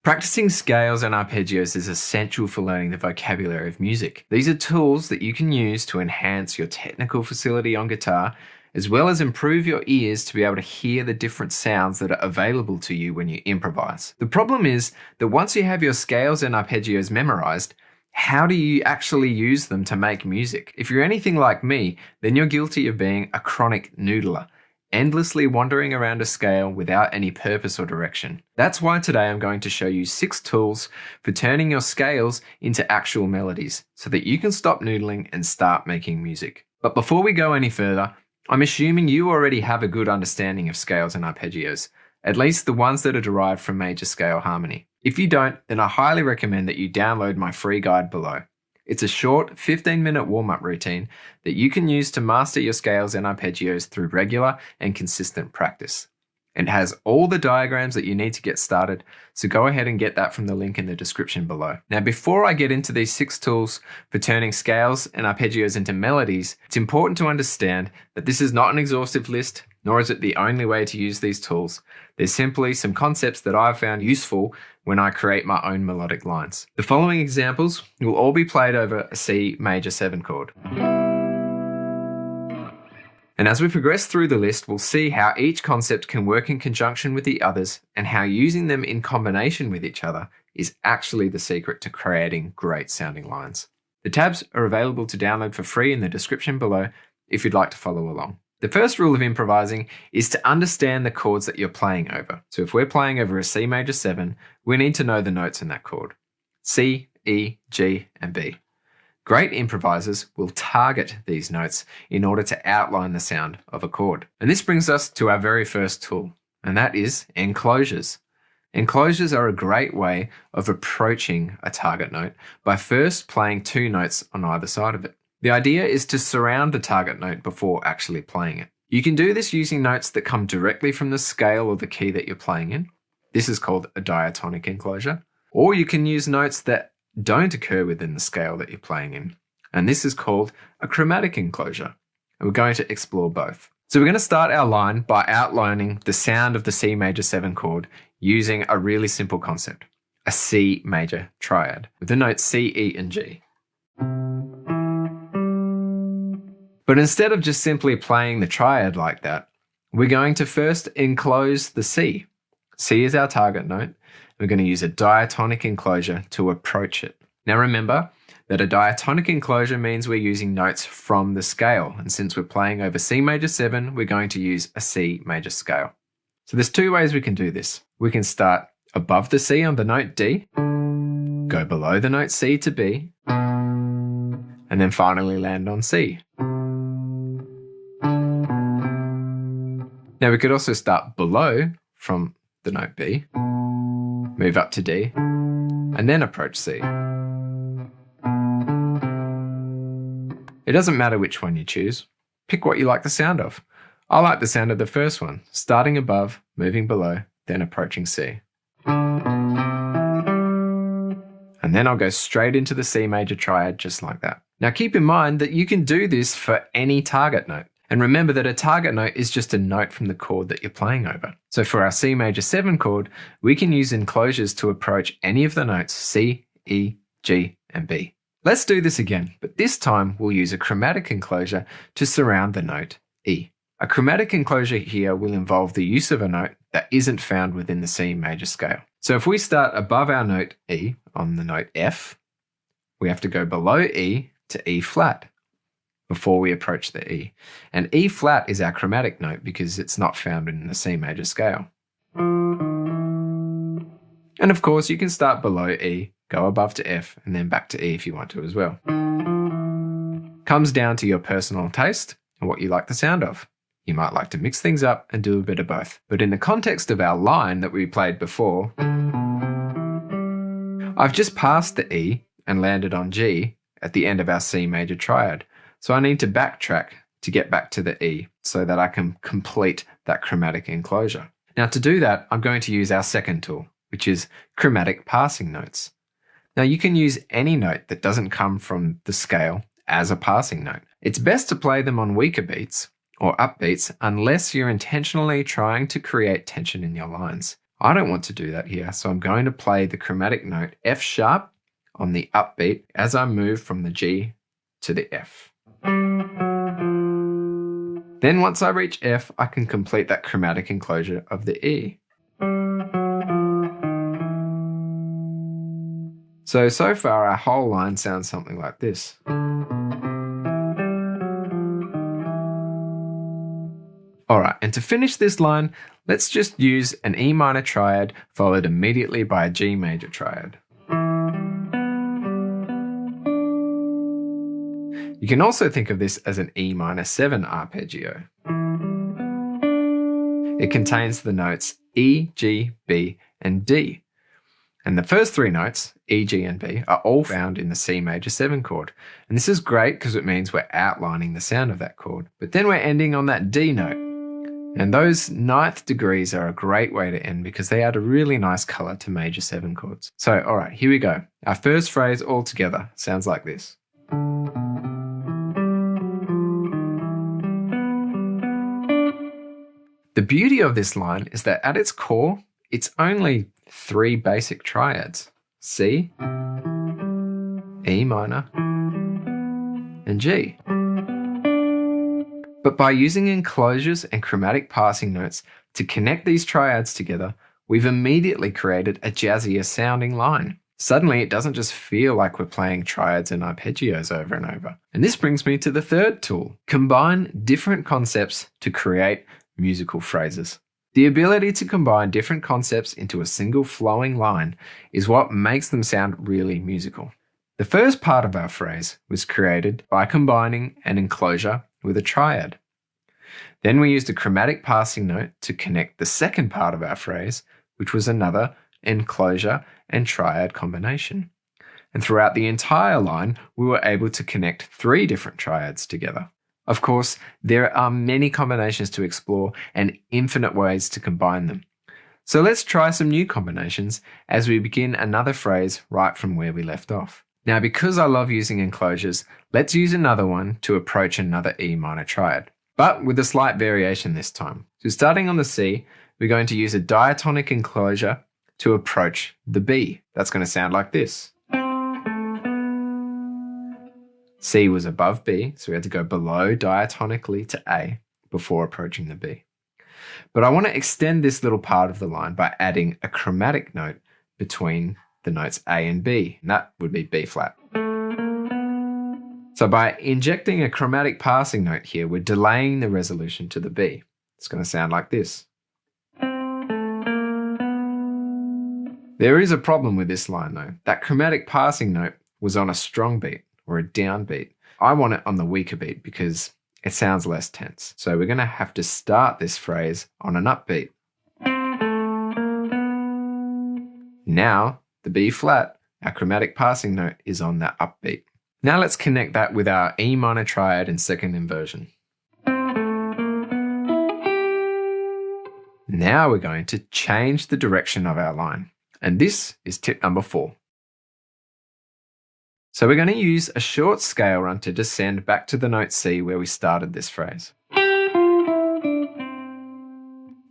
Practicing scales and arpeggios is essential for learning the vocabulary of music. These are tools that you can use to enhance your technical facility on guitar, as well as improve your ears to be able to hear the different sounds that are available to you when you improvise. The problem is that once you have your scales and arpeggios memorized, how do you actually use them to make music? If you're anything like me, then you're guilty of being a chronic noodler, endlessly wandering around a scale without any purpose or direction. That's why today I'm going to show you 6 tools for turning your scales into actual melodies so that you can stop noodling and start making music. But before we go any further, I'm assuming you already have a good understanding of scales and arpeggios, at least the ones that are derived from major scale harmony. If you don't, then I highly recommend that you download my free guide below. It's a short 15-minute warm-up routine that you can use to master your scales and arpeggios through regular and consistent practice. It has all the diagrams that you need to get started, so go ahead and get that from the link in the description below. Now, before I get into these 6 tools for turning scales and arpeggios into melodies, it's important to understand that this is not an exhaustive list, nor is it the only way to use these tools. There's simply some concepts that I've found useful when I create my own melodic lines. The following examples will all be played over a C major 7 chord. And as we progress through the list, we'll see how each concept can work in conjunction with the others and how using them in combination with each other is actually the secret to creating great sounding lines. The tabs are available to download for free in the description below if you'd like to follow along. The first rule of improvising is to understand the chords that you're playing over. So if we're playing over a C major 7, we need to know the notes in that chord: C, E, G, and B. Great improvisers will target these notes in order to outline the sound of a chord. And this brings us to our very first tool, and that is enclosures. Enclosures are a great way of approaching a target note by first playing 2 notes on either side of it. The idea is to surround the target note before actually playing it. You can do this using notes that come directly from the scale or the key that you're playing in. This is called a diatonic enclosure. Or you can use notes that don't occur within the scale that you're playing in. And this is called a chromatic enclosure. And we're going to explore both. So we're going to start our line by outlining the sound of the C major 7 chord using a really simple concept, a C major triad with the notes C, E, and G. But instead of just simply playing the triad like that, we're going to first enclose the C. C is our target note. We're going to use a diatonic enclosure to approach it. Now remember that a diatonic enclosure means we're using notes from the scale. And since we're playing over C major 7, we're going to use a C major scale. So there's 2 ways we can do this. We can start above the C on the note D, go below the note C to B, and then finally land on C. Now we could also start below from the note B, move up to D, and then approach C. It doesn't matter which one you choose. Pick what you like the sound of. I like the sound of the first one, starting above, moving below, then approaching C. And then I'll go straight into the C major triad just like that. Now keep in mind that you can do this for any target note. And remember that a target note is just a note from the chord that you're playing over. So for our C major 7 chord, we can use enclosures to approach any of the notes C, E, G, and B. Let's do this again, but this time we'll use a chromatic enclosure to surround the note E. A chromatic enclosure here will involve the use of a note that isn't found within the C major scale. So if we start above our note E on the note F, we have to go below E to E flat before we approach the E. And E flat is our chromatic note because it's not found in the C major scale. And of course, you can start below E, go above to F, and then back to E if you want to as well. Comes down to your personal taste and what you like the sound of. You might like to mix things up and do a bit of both. But in the context of our line that we played before, I've just passed the E and landed on G at the end of our C major triad. So I need to backtrack to get back to the E so that I can complete that chromatic enclosure. Now to do that, I'm going to use our second tool, which is chromatic passing notes. Now you can use any note that doesn't come from the scale as a passing note. It's best to play them on weaker beats or upbeats unless you're intentionally trying to create tension in your lines. I don't want to do that here, so I'm going to play the chromatic note F sharp on the upbeat as I move from the G to the F. Then once I reach F, I can complete that chromatic enclosure of the E. So far our whole line sounds something like this. Alright, and to finish this line, let's just use an E minor triad followed immediately by a G major triad. You can also think of this as an E minor 7 arpeggio. It contains the notes E, G, B, and D. And the first three notes, E, G, and B, are all found in the C major 7 chord. And this is great because it means we're outlining the sound of that chord. But then we're ending on that D note. And those ninth degrees are a great way to end because they add a really nice color to major 7 chords. So, all right, here we go. Our first phrase all together sounds like this. The beauty of this line is that at its core, it's only 3 basic triads: C, E minor, and G. But by using enclosures and chromatic passing notes to connect these triads together, we've immediately created a jazzier sounding line. Suddenly, it doesn't just feel like we're playing triads and arpeggios over and over. And this brings me to the third tool: combine different concepts to create musical phrases. The ability to combine different concepts into a single flowing line is what makes them sound really musical. The first part of our phrase was created by combining an enclosure with a triad. Then we used a chromatic passing note to connect the second part of our phrase, which was another enclosure and triad combination. And throughout the entire line, we were able to connect 3 different triads together. Of course, there are many combinations to explore and infinite ways to combine them. So let's try some new combinations as we begin another phrase right from where we left off. Now, because I love using enclosures, let's use another one to approach another E minor triad, but with a slight variation this time. So starting on the C, we're going to use a diatonic enclosure to approach the B. That's going to sound like this. C was above B, so we had to go below diatonically to A before approaching the B. But I want to extend this little part of the line by adding a chromatic note between the notes A and B, and that would be B flat. So by injecting a chromatic passing note here, we're delaying the resolution to the B. It's going to sound like this. There is a problem with this line though. That chromatic passing note was on a strong beat or a downbeat. I want it on the weaker beat because it sounds less tense. So we're going to have to start this phrase on an upbeat. Now, the B flat, our chromatic passing note, is on that upbeat. Now let's connect that with our E minor triad and second inversion. Now we're going to change the direction of our line. And this is tip number 4. So we're going to use a short scale run to descend back to the note C where we started this phrase.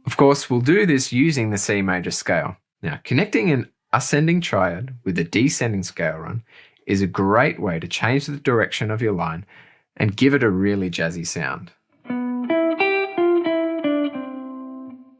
Of course, we'll do this using the C major scale. Now, connecting an ascending triad with a descending scale run is a great way to change the direction of your line and give it a really jazzy sound.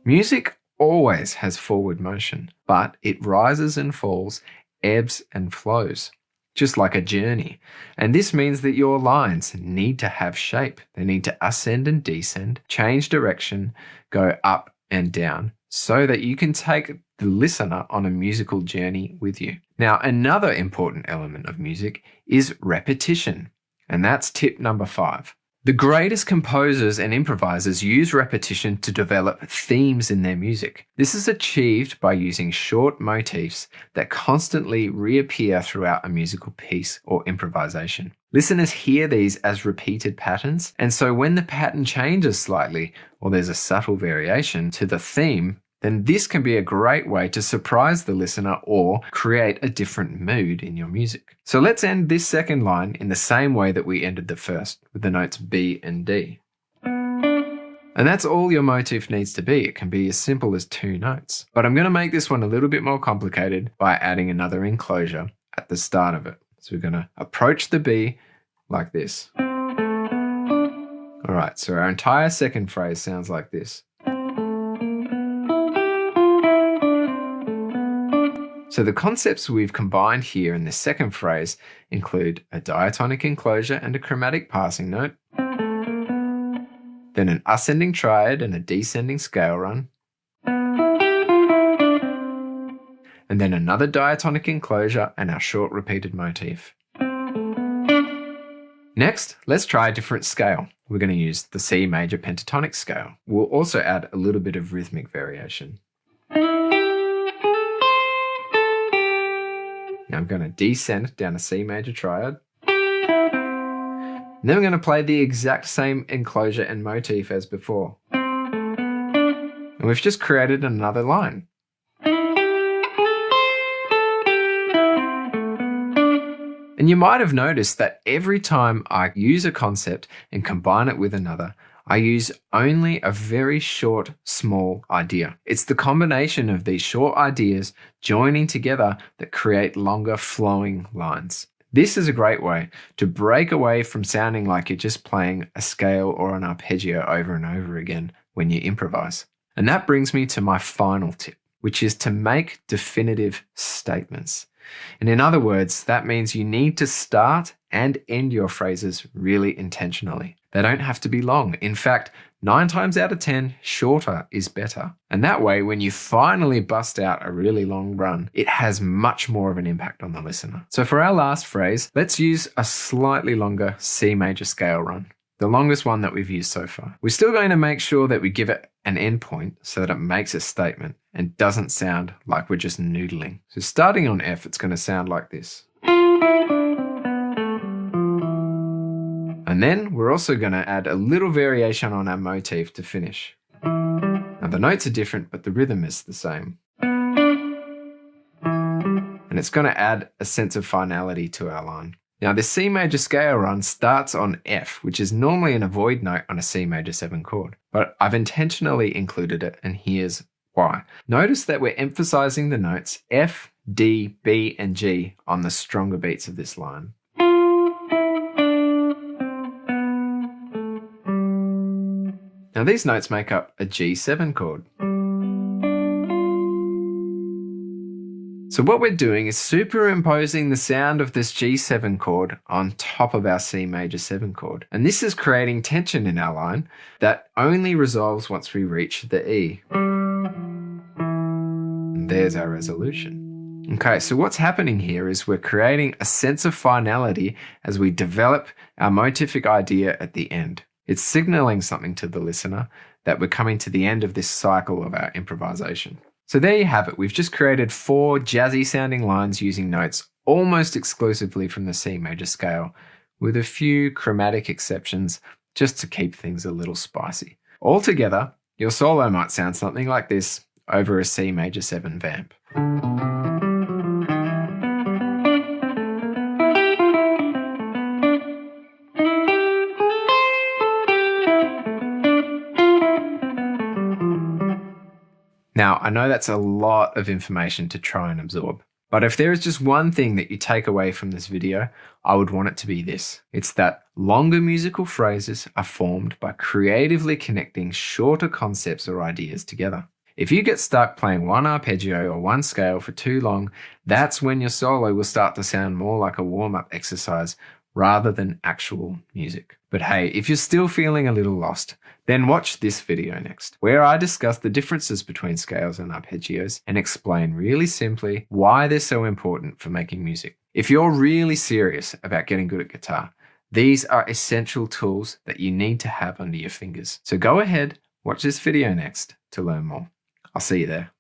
Music always has forward motion, but it rises and falls, ebbs and flows, just like a journey. And this means that your lines need to have shape. They need to ascend and descend, change direction, go up and down, so that you can take the listener on a musical journey with you. Now, another important element of music is repetition, and that's tip number 5. The greatest composers and improvisers use repetition to develop themes in their music. This is achieved by using short motifs that constantly reappear throughout a musical piece or improvisation. Listeners hear these as repeated patterns, and so when the pattern changes slightly or there's a subtle variation to the theme, then this can be a great way to surprise the listener or create a different mood in your music. So let's end this second line in the same way that we ended the first, with the notes B and D. And that's all your motif needs to be. It can be as simple as 2 notes. But I'm going to make this one a little bit more complicated by adding another enclosure at the start of it. So we're going to approach the B like this. All right, so our entire second phrase sounds like this. So the concepts we've combined here in this second phrase include a diatonic enclosure and a chromatic passing note, then an ascending triad and a descending scale run, and then another diatonic enclosure and our short repeated motif. Next, let's try a different scale. We're going to use the C major pentatonic scale. We'll also add a little bit of rhythmic variation. Now I'm going to descend down a C major triad. And then we're going to play the exact same enclosure and motif as before. And we've just created another line. And you might have noticed that every time I use a concept and combine it with another, I use only a very short, small idea. It's the combination of these short ideas joining together that create longer flowing lines. This is a great way to break away from sounding like you're just playing a scale or an arpeggio over and over again when you improvise. And that brings me to my final tip, which is to make definitive statements. And in other words, that means you need to start and end your phrases really intentionally. They don't have to be long. In fact, 9 times out of 10, shorter is better. And that way, when you finally bust out a really long run, it has much more of an impact on the listener. So for our last phrase, let's use a slightly longer C major scale run, the longest one that we've used so far. We're still going to make sure that we give it an endpoint so that it makes a statement and doesn't sound like we're just noodling. So starting on F, it's going to sound like this. And then we're also going to add a little variation on our motif to finish. Now the notes are different, but the rhythm is the same. And it's going to add a sense of finality to our line. Now the C major scale run starts on F, which is normally an avoid note on a C major 7 chord. But I've intentionally included it, and here's why. Notice that we're emphasizing the notes F, D, B, and G on the stronger beats of this line. Now these notes make up a G7 chord. So what we're doing is superimposing the sound of this G7 chord on top of our C major 7 chord. And this is creating tension in our line that only resolves once we reach the E. And there's our resolution. Okay, so what's happening here is we're creating a sense of finality as we develop our motific idea at the end. It's signaling something to the listener that we're coming to the end of this cycle of our improvisation. So there you have it. We've just created 4 jazzy sounding lines using notes almost exclusively from the C major scale, with a few chromatic exceptions just to keep things a little spicy. Altogether, your solo might sound something like this over a C major 7 vamp. Now, I know that's a lot of information to try and absorb, but if there is just one thing that you take away from this video, I would want it to be this. It's that longer musical phrases are formed by creatively connecting shorter concepts or ideas together. If you get stuck playing one arpeggio or one scale for too long, that's when your solo will start to sound more like a warm-up exercise rather than actual music. But hey, if you're still feeling a little lost, then watch this video next, where I discuss the differences between scales and arpeggios and explain really simply why they're so important for making music. If you're really serious about getting good at guitar, these are essential tools that you need to have under your fingers. So go ahead, watch this video next to learn more. I'll see you there.